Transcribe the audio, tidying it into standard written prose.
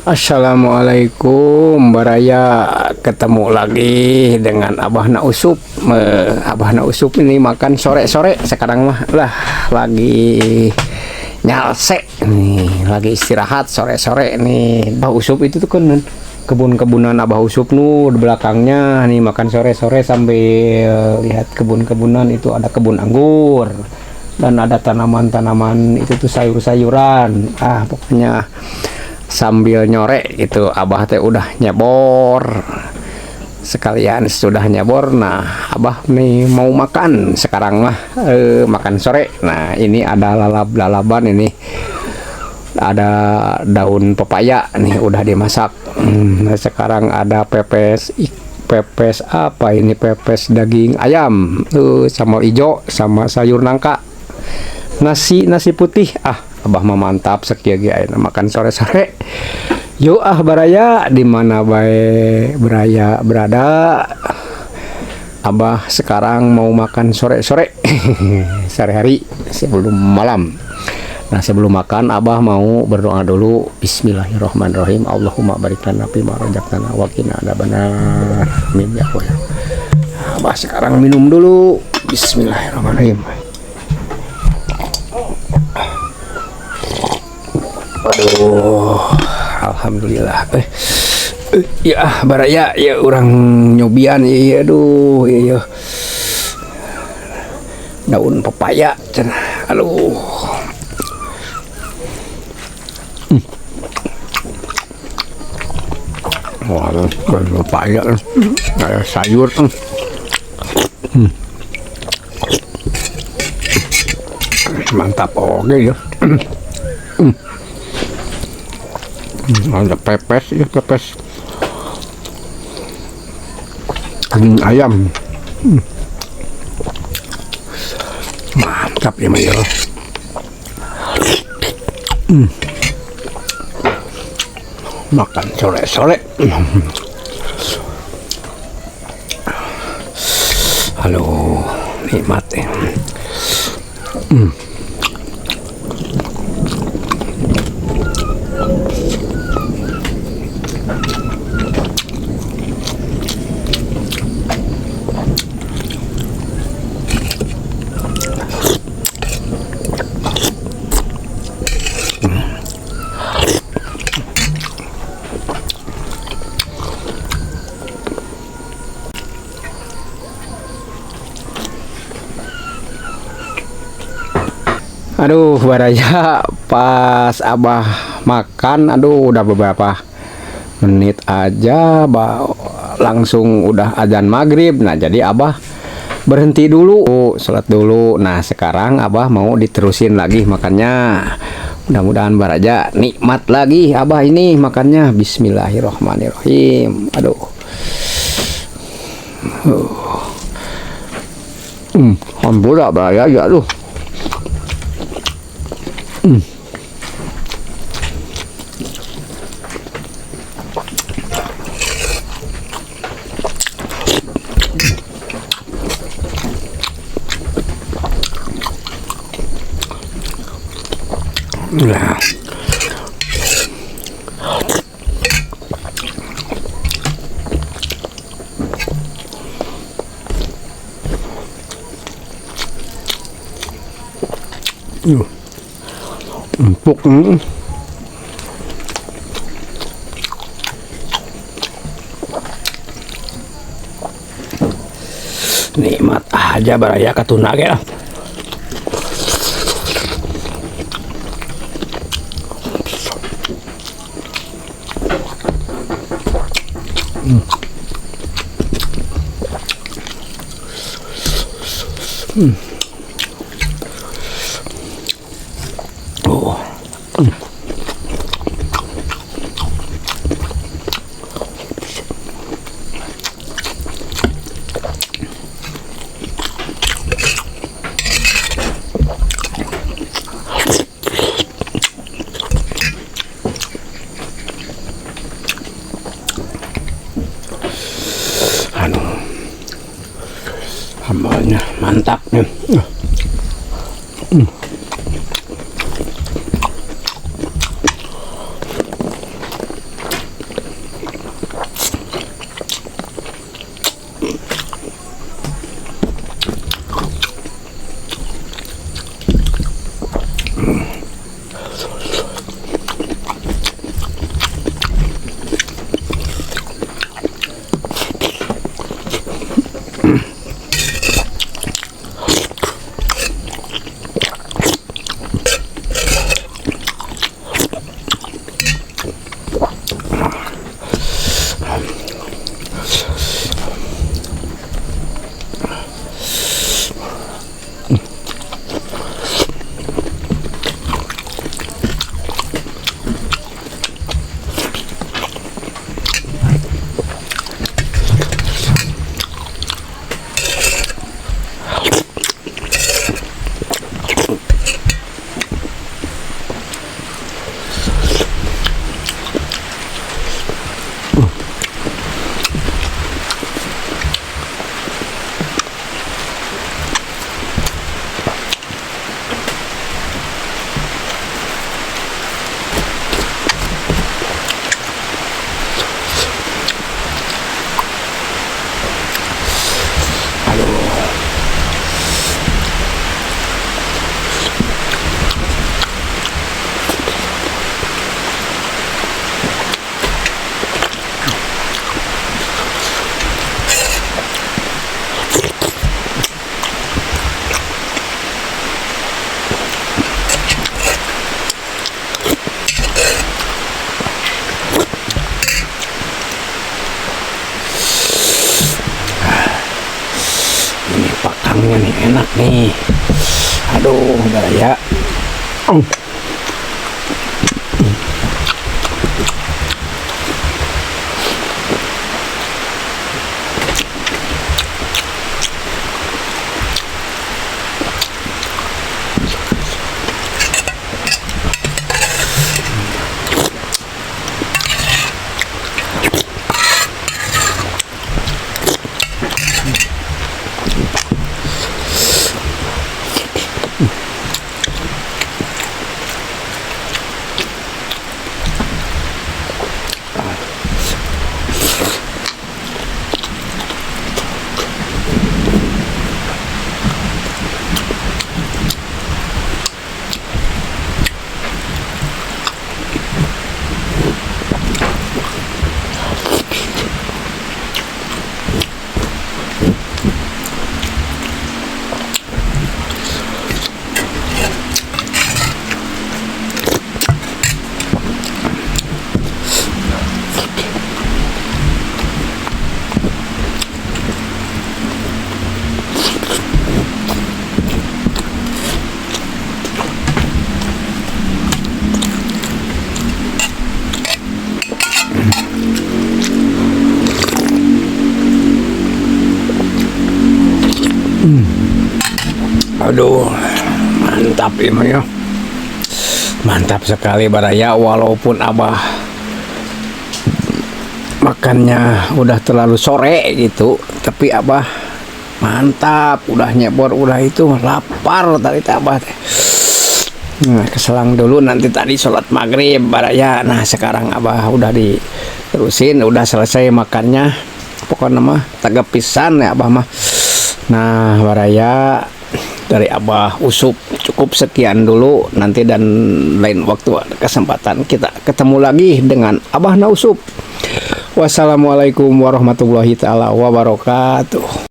Assalamualaikum Baraya, ketemu lagi dengan Abah Na Usup. Abah Na Usup ini makan sore-sore sekarang mah lah lagi nyalse nih, lagi istirahat sore-sore nih. Abah Usup itu tuh kan kebun-kebunan Abah Usup nu di belakangnya nih, makan sore-sore sambil lihat kebun-kebunan. Itu ada kebun anggur dan ada tanaman-tanaman itu tuh sayur-sayuran. Pokoknya sambil nyore itu Abah teh udah nyebor sekalian. Sudah nyebor, nah Abah nih mau makan sekarang mah makan sore. Nah ini ada lalap-lalaban, ini ada daun pepaya nih udah dimasak. Nah, sekarang ada pepes apa ini, pepes daging ayam sama ijo sama sayur nangka, nasi putih. Abah mah mantap sekieu makan sore-sore. Yuk Baraya, di mana bae Baraya berada, Abah sekarang mau makan sore-sore sehari-hari sebelum malam. Nah sebelum makan Abah mau berdoa dulu. Bismillahirrahmanirrahim. Allahumma barik lana fi ma razaqtana wa qina adzabannar. Amin ya Allah. Abah sekarang minum dulu. Bismillahirrahmanirrahim. Aduh, alhamdulillah. Ya Baraya, ya orang nyobian ya. Aduh ya, daun pepaya cenah. Aduh. Wah, daun pepaya kayak sayur. Mantap oke ya. Ada pepes ya, pepes daging ayam. Mantap ya Mayo. Makan sore-sore. Halo, nikmat ya. Aduh Baraya, pas Abah makan, aduh udah beberapa menit aja langsung udah azan maghrib. Nah jadi Abah berhenti dulu, sholat dulu. Nah sekarang Abah mau diterusin lagi makannya. Mudah-mudahan Baraya nikmat lagi Abah ini makannya. Bismillahirrahmanirrahim. Aduh. Alhamdulillah Baraya ya. Aduh. Nah. Empuk. Nikmat aja Baraya katuna ya. Sambalnya mantap nih. Ini pakangnya nih enak nih. Aduh, Baraya. Aduh, mantap ini ya. Mantap sekali Baraya, walaupun Abah makannya udah terlalu sore gitu, tapi Abah mantap, udah nyebor, udah itu lapar tadi Abah teh. Nah, keselang dulu nanti tadi sholat maghrib Baraya. Nah sekarang Abah udah diterusin, udah selesai makannya. Pokoknya mah tagap pisan ya Abah mah. Nah Baraya, dari Abah Usup cukup sekian dulu. Nanti dan lain waktu ada kesempatan kita ketemu lagi dengan Abah Usup. Wassalamualaikum warahmatullahi taala wabarakatuh.